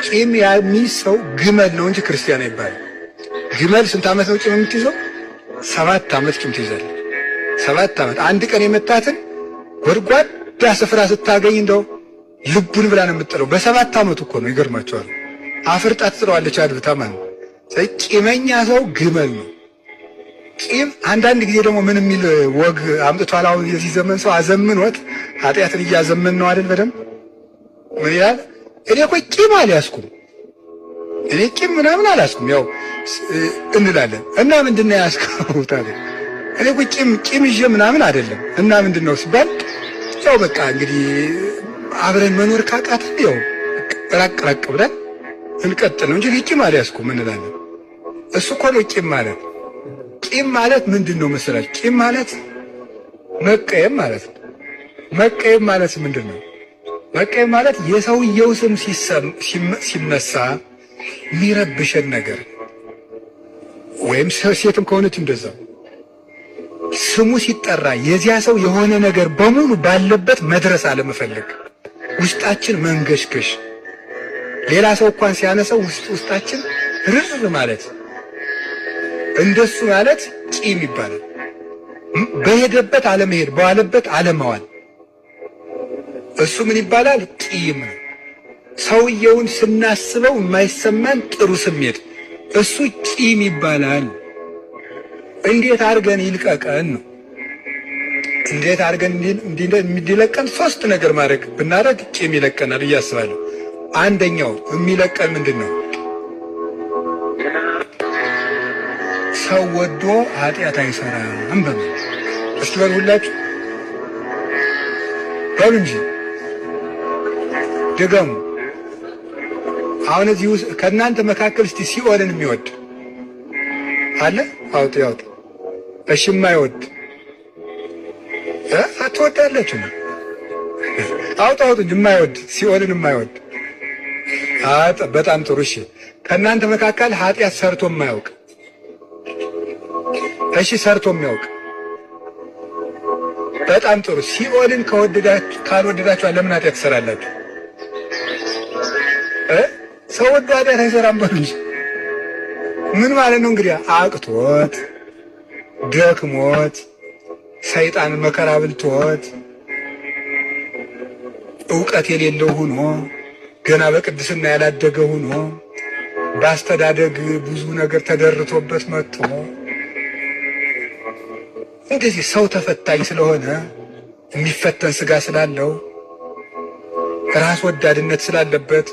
ቂም የሚይዝ ሰው ግመል ነው እንጂ ክርስቲያን አይባልም። ግመል ስንት ዓመት ነው ቂም የምትይዘው? 7 ዓመት ቂም ትይዛለች። 7 ዓመት። አንድ ቀን የመታትን ጎድጓዳ ስፍራ ስታገኝ እንደው ልቡን ብላ ነው የምትጥለው። በ7 ዓመቱ እኮ ነው። ይገርማቸዋል። አፍርጣ ትጥለዋለች አድብታ ማለት ነው። ቂመኛ ሰው ግመል ነው። ቂም አንዳንድ ጊዜ ደግሞ ምን የሚል ወግ አምጥቷል። አሁን የዚህ ዘመን ሰው አዘምኖት ኃጢአትን እያዘመን ነው አይደል? በደምብ ምን ይላል? እኔ እኮ ቂም አልያዝኩም፣ እኔ ቂም ምናምን አልያዝኩም ያው እንላለን። እና ምንድነው ያዝከው ታዲያ? እኔ እኮ ቂም ይዤ ምናምን አይደለም። እና ምንድነው ሲባል ያው በቃ እንግዲህ አብረን መኖር ካቃተን ያው ራቅ ብለን እንቀጥል ነው እንጂ ቂም አልያዝኩም እንላለን። እሱ እኮ ነው ቂም ማለት። ቂም ማለት ምንድነው መሰላችሁ? ቂም ማለት መቀየም ማለት ነው። መቀየም ማለት ምንድነው? መቀየም ማለት የሰውየው ስም ሲነሳ የሚረብሸን ነገር ወይም ሴትም ከሆነች እንደዛው ስሙ ሲጠራ የዚያ ሰው የሆነ ነገር በሙሉ ባለበት መድረስ አለመፈለግ፣ ውስጣችን መንገሽገሽ፣ ሌላ ሰው እንኳን ሲያነሳው ውስጣችን ርር ማለት፣ እንደሱ ማለት ቂም ይባላል። በሄደበት አለመሄድ፣ በዋለበት አለመዋል፣ እሱ ምን ይባላል? ቂም። ሰውየውን ስናስበው የማይሰማን ጥሩ ስሜት፣ እሱ ቂም ይባላል። እንዴት አድርገን ይልቀቀን ነው? እንዴት አድርገን እንዲለቀን 3 ነገር ብናደርግ ቂም ይለቀናል ብዬ አስባለሁ። አንደኛው የሚለቀን ምንድን ነው? ሰው ወዶ ኃጢአት አይሰራም በሉ። እስቲ በሉ ሁላችሁ በሉ እንጂ ድገሙ። አሁን እዚህ ውስጥ ከእናንተ መካከል እስቲ ሲኦልን የሚወድ አለ? አውጡ ያውጡ። እሺ የማይወድ አትወዳላችሁ? አውጡ እንጂ የማይወድ ሲኦልን የማይወድ በጣም ጥሩ። እሺ ከእናንተ መካከል ኃጢአት ሰርቶ የማያውቅ? እሺ ሰርቶ የሚያውቅ? በጣም ጥሩ። ሲኦልን ካልወደዳችሁ ለምን ኃጢአት ትሰራላችሁ? ሰው ወዶ ኃጢአት አይሰራም በሉ እንጂ ምን ማለት ነው እንግዲህ? አቅቶት ደክሞት ሰይጣን መከራ ብልቶት ዕውቀት የሌለው ሆኖ ገና በቅድስና ያላደገ ሆኖ በአስተዳደግ ብዙ ነገር ተደርቶበት መጥቶ እንደዚህ ሰው ተፈታኝ ስለሆነ የሚፈተን ስጋ ስላለው ራስ ወዳድነት ስላለበት